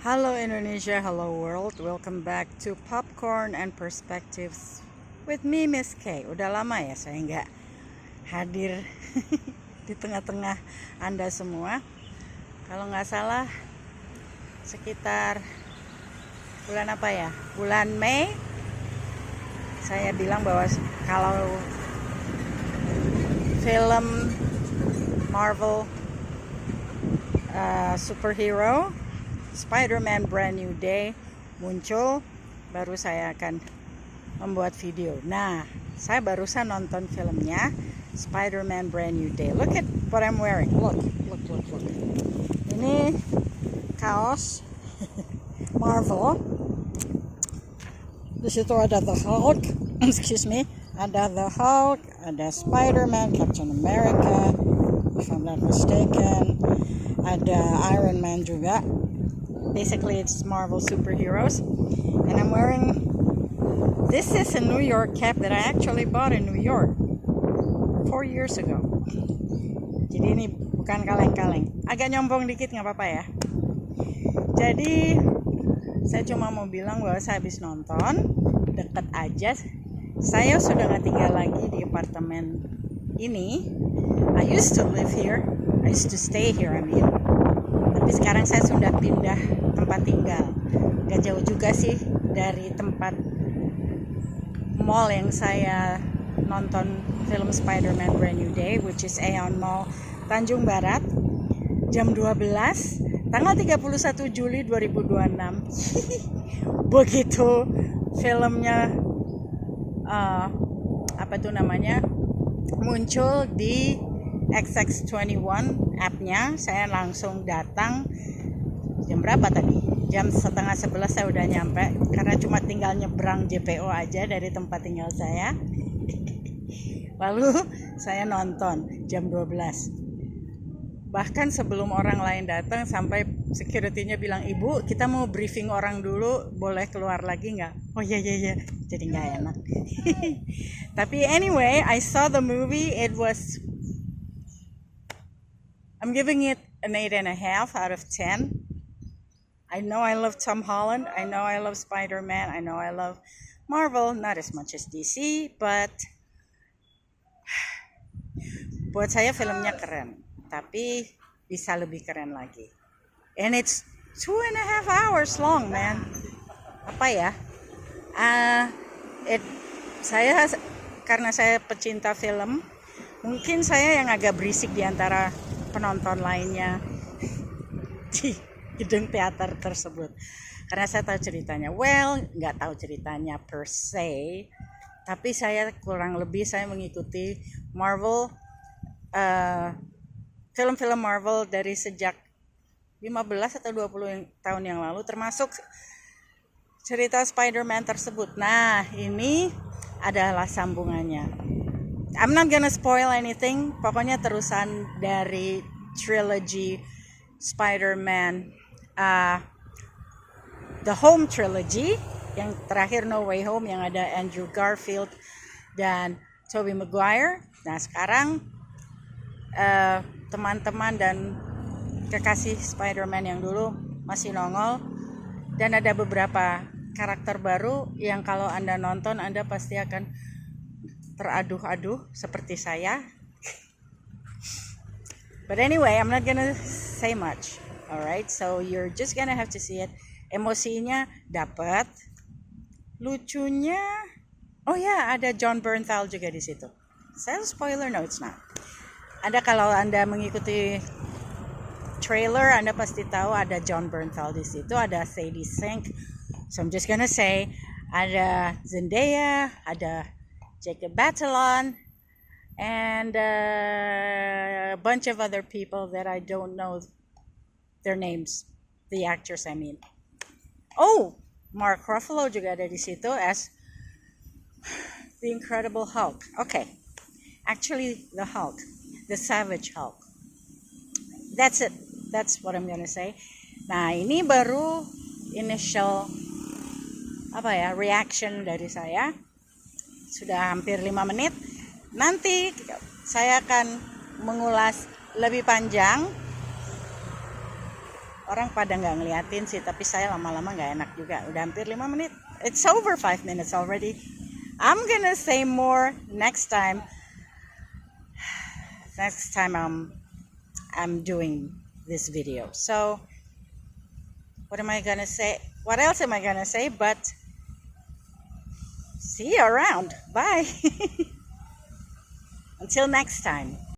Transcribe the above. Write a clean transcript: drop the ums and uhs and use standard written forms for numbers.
Hello Indonesia, hello world. Welcome back to Popcorn and Perspectives with me, Miss K. Udah lama ya saya nggak hadir di tengah-tengah Anda semua. Kalau nggak salah sekitar bulan apa ya? Bulan Mei. Saya bilang bahwa kalau film Marvel superhero Spider-Man Brand New Day muncul, baru saya akan membuat video. Nah, saya barusan nonton filmnya Spider-Man Brand New Day. Look at what I'm wearing. Look. Ini kaos Marvel. Di situ ada The Hulk. Excuse me. Ada The Hulk, ada Spider-Man, Captain America, if I'm not mistaken. Ada Iron Man juga. Basically, it's Marvel superheroes. And I'm wearing... This is a New York cap that I actually bought in New York 4 years ago. Jadi ini bukan kaleng-kaleng. Agak nyombong dikit nggak apa-apa ya. Jadi, saya cuma mau bilang bahwa saya habis nonton. Deket aja. Saya sudah nggak tinggal lagi di apartemen ini. I used to live here. I used to stay here, I mean. Tapi sekarang saya sudah pindah tempat tinggal. Gak jauh juga sih dari tempat mall yang saya nonton film Spider-Man Brand New Day, which is Aeon Mall Tanjung Barat, jam 12 tanggal 31 Juli 2026. Begitu filmnya muncul di XX21 app-nya, saya langsung datang. Jam berapa tadi? Jam 10:30 saya udah nyampe, karena cuma tinggal nyebrang JPO aja dari tempat tinggal saya. Lalu saya nonton jam 12. Bahkan sebelum orang lain datang, sampai security-nya bilang, "Ibu, kita mau briefing orang dulu, boleh keluar lagi nggak?" Oh iya, jadi nggak enak. Tapi anyway, I saw the movie. I'm giving it an 8.5 out of 10. I know I love Tom Holland. I know I love Spider-Man. I know I love Marvel. Not as much as DC, but buat saya filmnya keren. Tapi bisa lebih keren lagi. And it's 2.5 hours long, man. Apa ya? Karena saya pecinta film, mungkin saya yang agak berisik di antara penonton lainnya di gedung teater tersebut, karena saya tahu ceritanya. Nggak tahu ceritanya per se, tapi saya kurang lebih saya mengikuti Marvel, film-film Marvel dari sejak 15 atau 20 tahun yang lalu, termasuk cerita Spider-Man tersebut. Nah, ini adalah sambungannya. I'm not gonna spoil anything. Pokoknya terusan dari trilogy Spider-Man, The Home Trilogy, yang terakhir No Way Home, yang ada Andrew Garfield dan Tobey Maguire. Nah, sekarang teman-teman dan kekasih Spider-Man yang dulu masih nongol, dan ada beberapa karakter baru yang kalau Anda nonton, Anda pasti akan teraduh-aduh seperti saya. But anyway, I'm not gonna say much. Alright, so you're just gonna have to see it. Emosinya dapat, lucunya, oh ya, ada John Bernthal juga di situ. Saya spoiler? No, it's not. Ada, kalau Anda mengikuti trailer, Anda pasti tahu ada John Bernthal di situ, ada Sadie Sink. So I'm just gonna say, ada Zendaya, ada Jacob Batalon, and a bunch of other people that I don't know their names, the actors I mean. Oh, Mark Ruffalo juga ada di situ as the Incredible Hulk. Okay, actually the Hulk, the Savage Hulk. That's it. That's what I'm gonna say. Nah, ini baru initial reaction dari saya. Sudah hampir 5 menit. Nanti saya akan mengulas lebih panjang Orang pada nggak ngeliatin sih, tapi saya lama-lama nggak enak juga. Udah hampir 5 menit. It's over 5 minutes already. I'm gonna say more next time. Next time I'm doing this video. So what am I gonna say? What else am I gonna say? But see you around. Bye. Until next time.